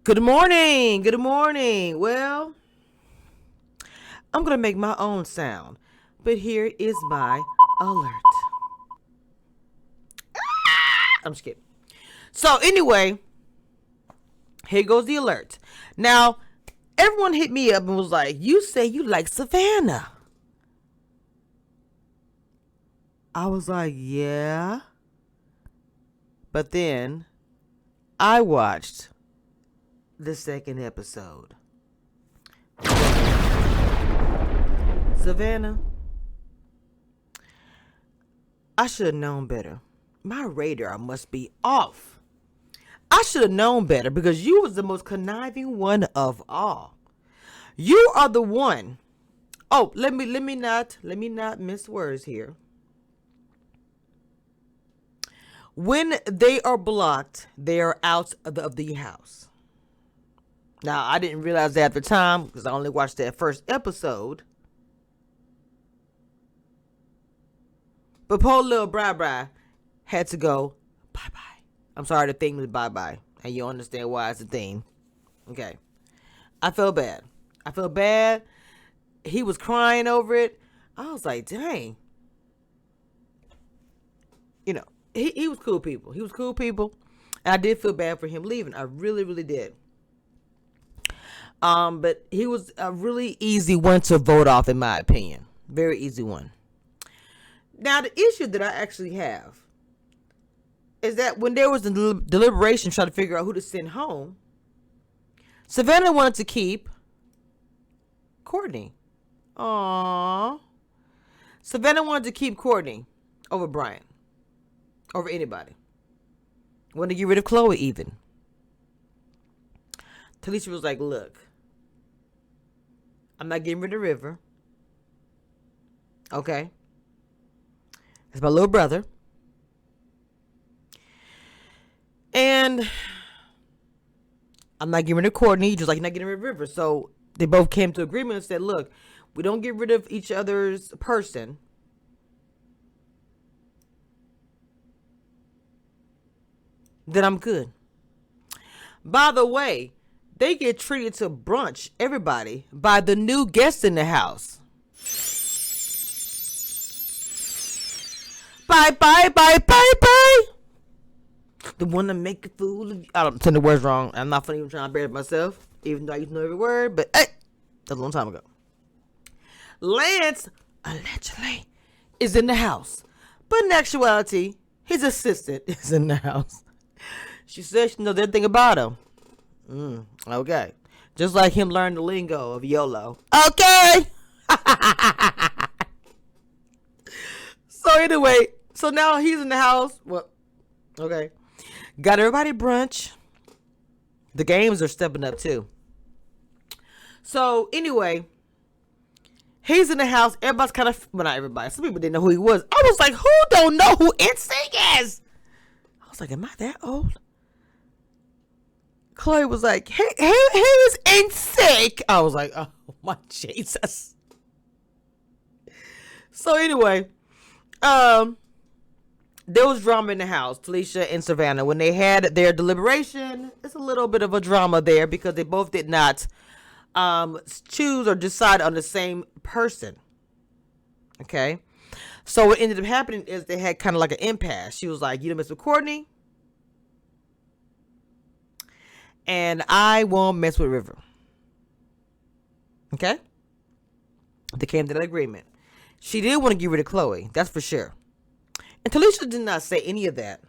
Good morning. Good morning. Well, I'm going to make my own sound, but here is my alert. I'm just kidding. So, anyway, here goes the alert. Now, everyone hit me up and was like, "You say you like Savannah." I was like, "Yeah." But then I watched the second episode. Savannah, I should have known better. My radar must be off. I should have known better because you was the most conniving one of all. You are the one. Oh, let me not miss words here. When they are blocked, they are out of the house. Now, I didn't realize that at the time because I only watched that first episode. But poor little Bri had to go bye-bye. I'm sorry, the theme was bye-bye. And you understand why it's a theme. Okay. I felt bad. He was crying over it. I was like, dang. You know, he was cool people. And I did feel bad for him leaving. I really, really did. But he was a really easy one to vote off, in my opinion. Very easy one. Now, the issue that I actually have is that when there was a deliberation trying to figure out who to send home, Savannah wanted to keep Courtney. Aww. Savannah wanted to keep Courtney over Brian. Over anybody. Wanted to get rid of Chloe even. Talisha was like, look, I'm not getting rid of River. Okay. It's my little brother. And I'm not getting rid of Courtney, just like you're not getting rid of River. So they both came to agreement and said, look, we don't get rid of each other's person. Then I'm good. By the way, they get treated to brunch, everybody, by the new guest in the house. Bye. The one to make a fool of you. I don't send the words wrong. I'm not funny even trying to embarrass myself, even though I used to know every word, but hey, that's a long time ago. Lance, allegedly, is in the house. But in actuality, his assistant is in the house. She said she knows everything about him. Okay. Just like him learning the lingo of YOLO. Okay. So anyway, so now he's in the house. Well, okay. Got everybody brunch. The games are stepping up too. So anyway, he's in the house. Everybody's kind of, well, not everybody. Some people didn't know who he was. I was like, who don't know who NSYNC is? I was like, am I that old? Chloe was like, hey, who's NSYNC? I was like, oh my Jesus. So anyway, there was drama in the house, Talisha and Savannah. When they had their deliberation, it's a little bit of a drama there because they both did not choose or decide on the same person. Okay. So what ended up happening is they had kind of like an impasse. She was like, you don't mess with Courtney, and I won't mess with River. Okay? They came to that agreement. She did want to get rid of Chloe. That's for sure. And Talisha did not say any of that.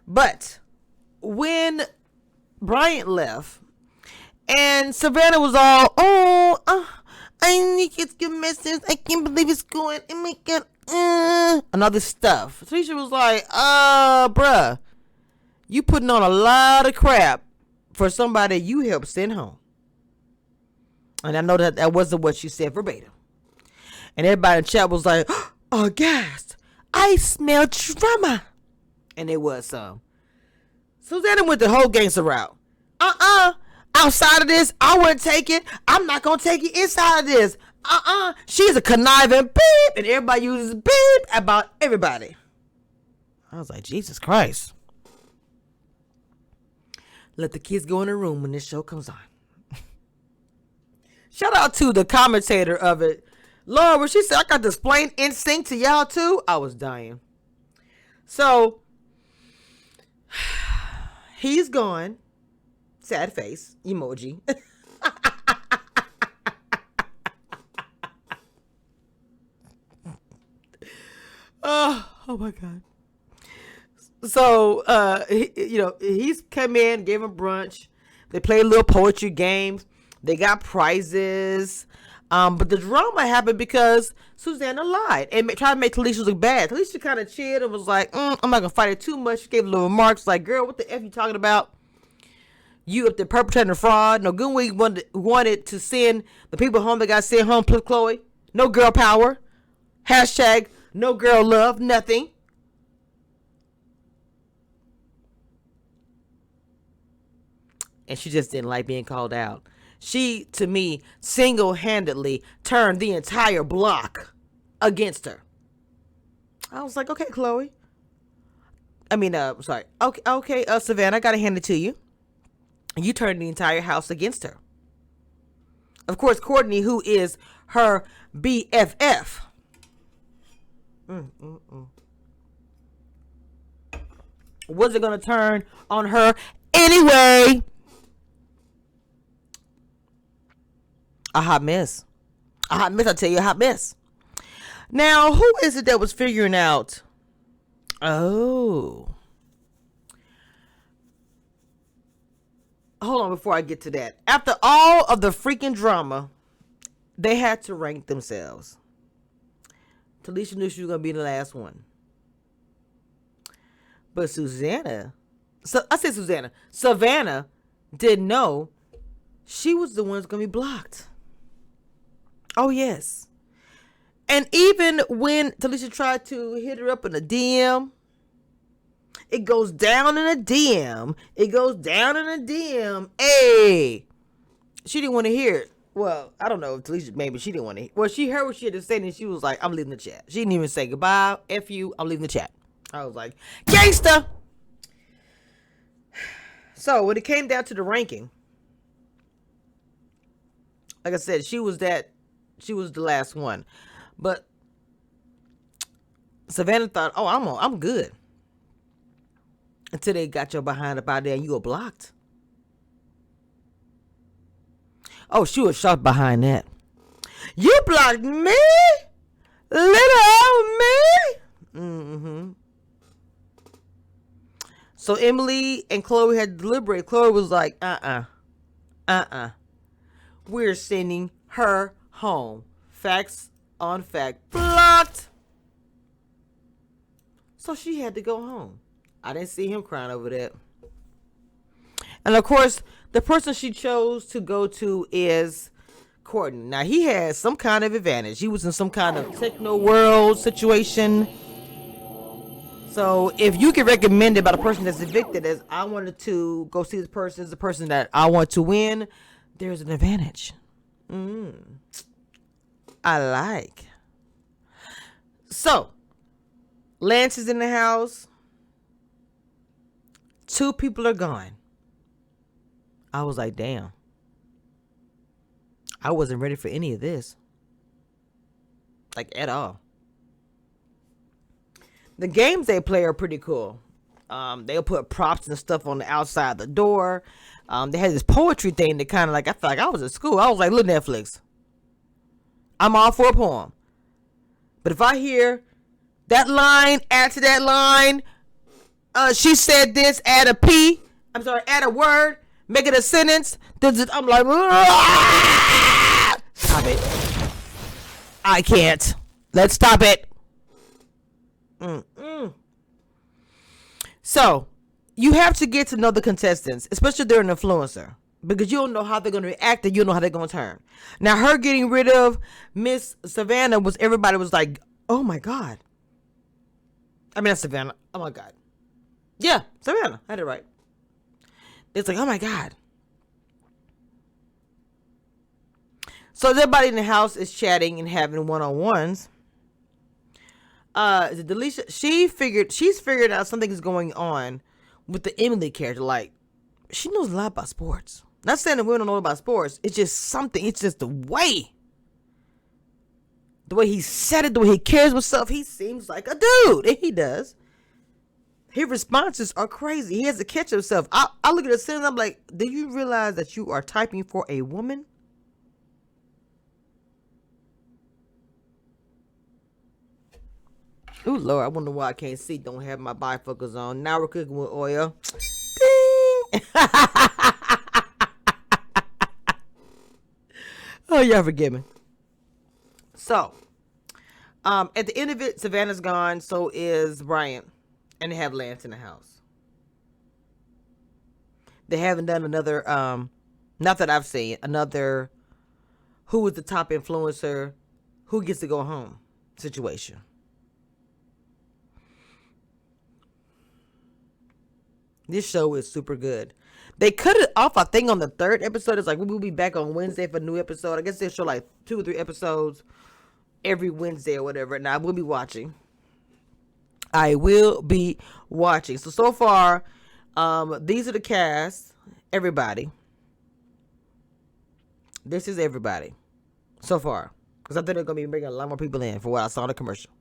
But when Bryant left, and Savannah was all, I think it's good message. I can't believe it's going. Oh my God. And all this stuff. Talisha was like, bruh, you putting on a lot of crap for somebody you helped send home. And I know that wasn't what she said verbatim. And everybody in the chat was like, aghast. I smell drama. And it was some. Susanna went the whole gangster route. Outside of this, I wouldn't take it. I'm not going to take it inside of this. She's a conniving beep. And everybody uses beep about everybody. I was like, Jesus Christ. Let the kids go in the room when this show comes on. Shout out to the commentator of it. Lord, when she said, I got this plain instinct to y'all too, I was dying. So, he's gone. Sad face emoji. Oh my God. So, he's come in, gave him brunch. They played little poetry games. They got prizes. But the drama happened because Susanna lied and tried to make Talisha look bad. Talisha kind of chilled and was like, I'm not going to fight it too much. She gave little remarks like, girl, what the F you talking about? You up there perpetrating a fraud. No good way wanted to send the people home that got sent home plus Chloe. No girl power. Hashtag no girl love. Nothing. And she just didn't like being called out. She, to me, single-handedly turned the entire block against her. I was like, okay, Chloe. Sorry. Okay, Savannah, I gotta hand it to you. You turned the entire house against her. Of course, Courtney, who is her BFF. Was it gonna turn on her anyway? A hot mess. A hot mess, I tell you, a hot mess. Now, who is it that was figuring out? Oh. Hold on before I get to that. After all of the freaking drama, they had to rank themselves. Talisha knew she was going to be the last one. But Savannah didn't know she was the one that's going to be blocked. Oh, yes. And even when Talisha tried to hit her up in a DM, it goes down in a DM. It goes down in a DM. Hey, she didn't want to hear it. Well, I don't know if Talisha, maybe she didn't want to hear it. Well, she heard what she had to say and she was like, I'm leaving the chat. She didn't even say goodbye. F you, I'm leaving the chat. I was like, gangsta. So when it came down to the ranking, like I said, she was the last one. But Savannah thought, oh, I'm good. Until they got your behind up out there and you were blocked. Oh, she was shocked behind that. You blocked me? Little me? Mm-hmm. So Emily and Chloe had to deliberate. Chloe was like, we're sending her home. Facts on fact. Blocked. So she had to go home. I didn't see him crying over that. And of course, the person she chose to go to is Courtney. Now, he has some kind of advantage. He was in some kind of techno world situation. So if you get recommended by the person that's evicted as I wanted to go see this person as the person that I want to win, there's an advantage. I like. So, Lance is in the house. 2 people are gone. I was like, damn. I wasn't ready for any of this. Like, at all. The games they play are pretty cool. They'll put props and stuff on the outside the door. They had this poetry thing that kind of like, I felt like I was at school. I was like, look, Netflix. I'm all for a poem. But if I hear that line, add to that line, she said this, add a word, make it a sentence. I'm like, stop it. I can't. Let's stop it. So, you have to get to know the contestants, especially if they're an influencer, because you don't know how they're going to react and you don't know how they're going to turn. Now, her getting rid of Miss Savannah everybody was like, oh my God. I mean, that's Savannah. Oh my God. Yeah, Savannah. I had it right. It's like, oh my God. So everybody in the house is chatting and having one-on-ones. Delisha, she's figured out something is going on with the Emily character. Like, she knows a lot about sports. Not saying that women don't know about sports. It's just something. It's just the way he said it, the way he carries himself. He seems like a dude, and he does. His responses are crazy. He has to catch himself. I look at the sentence, I'm like, do you realize that you are typing for a woman? Ooh, Lord, I wonder why I can't see. Don't have my bifocals on. Now we're cooking with oil. Ding! Oh, y'all forgive me. So, at the end of it, Savannah's gone. So is Bryant. And they have Lance in the house. They haven't done another, not that I've seen, another who was the top influencer, who gets to go home situation. This show is super good. They cut it off, I think, on the 3rd episode. It's like, we'll be back on Wednesday for a new episode. I guess they'll show like 2 or 3 episodes every Wednesday or whatever. And I will be watching. So far, these are the cast. Everybody. This is everybody. So far. Because I think they're going to be bringing a lot more people in for what I saw in the commercial.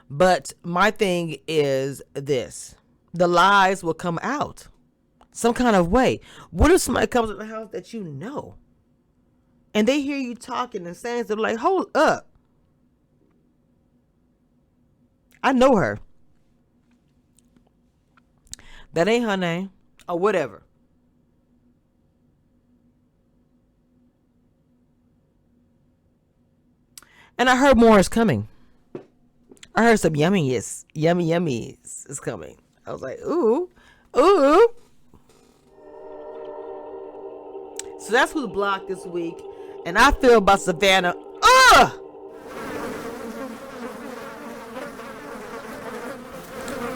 But my thing is this. The lies will come out. Some kind of way. What if somebody comes in the house that you know? And they hear you talking and saying something like, hold up. I know her. That ain't her name. Or whatever. And I heard more is coming. I heard some yummies is coming. I was like, ooh. So that's who's blocked this week. And I feel about Savannah.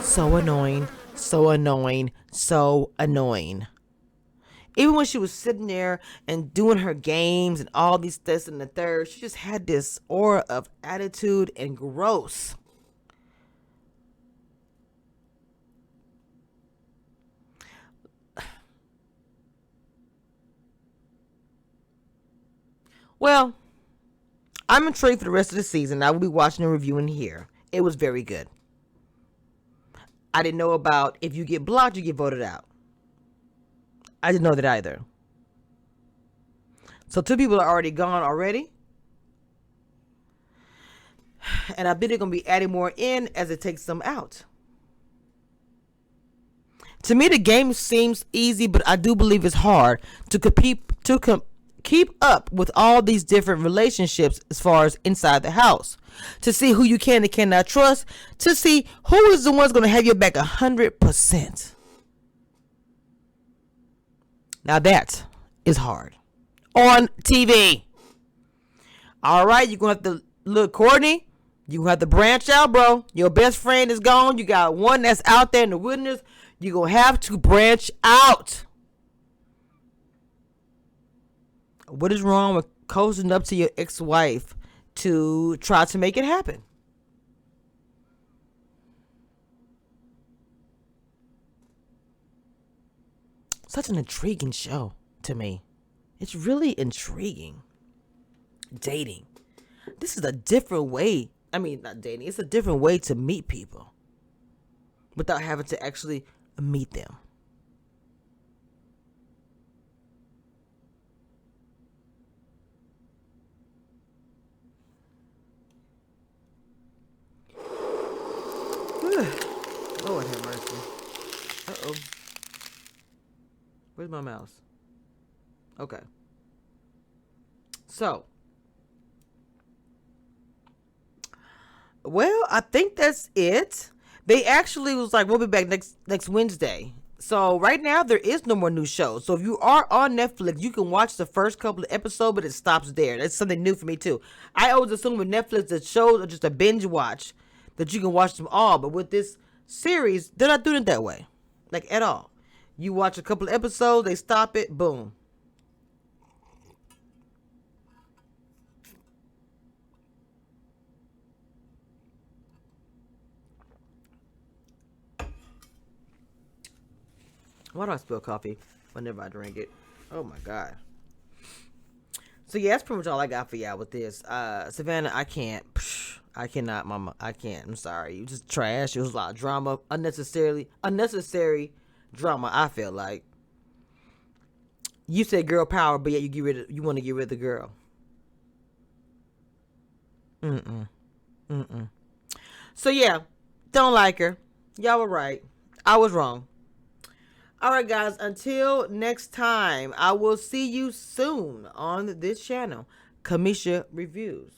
So annoying. Even when she was sitting there and doing her games and all these this and the third, she just had this aura of attitude and gross. Well, I'm intrigued for the rest of the season. I will be watching and reviewing here. It was very good. I didn't know about if you get blocked, you get voted out. I didn't know that either. So 2 people are already gone already. And I bet they're going to be adding more in as it takes them out. To me, the game seems easy, but I do believe it's hard to keep up with all these different relationships as far as inside the house. To see who you can and cannot trust. To see who is the one's going to have your back 100%. Now that is hard. On TV. All right, you're going to have to look, Courtney. You have to branch out, bro. Your best friend is gone. You got one that's out there in the wilderness. You're going to have to branch out. What is wrong with coasting up to your ex-wife to try to make it happen? Such an intriguing show to me. It's really intriguing. Dating. This is a different way. I mean, not dating. It's a different way to meet people without having to actually meet them. Lord have mercy. Uh-oh. Where's my mouse? Okay. So. Well, I think that's it. They actually was like, we'll be back next Wednesday. So right now there is no more new shows. So if you are on Netflix, you can watch the first couple of episodes, but it stops there. That's something new for me too. I always assume with Netflix that shows are just a binge watch, that you can watch them all. But with this series, they're not doing it that way. Like at all. You watch a couple of episodes, they stop it, boom. Why do I spill coffee whenever I drink it? Oh my god. So yeah, that's pretty much all I got for y'all with this. Savannah, I can't. I cannot, mama. I can't. I'm sorry. You just trash. It was a lot of drama. Unnecessary drama, I feel like. You said girl power, but yet you want to get rid of the girl. Mm-mm. So yeah, don't like her. Y'all were right. I was wrong. All right, guys. Until next time, I will see you soon on this channel, Camisha Reviews.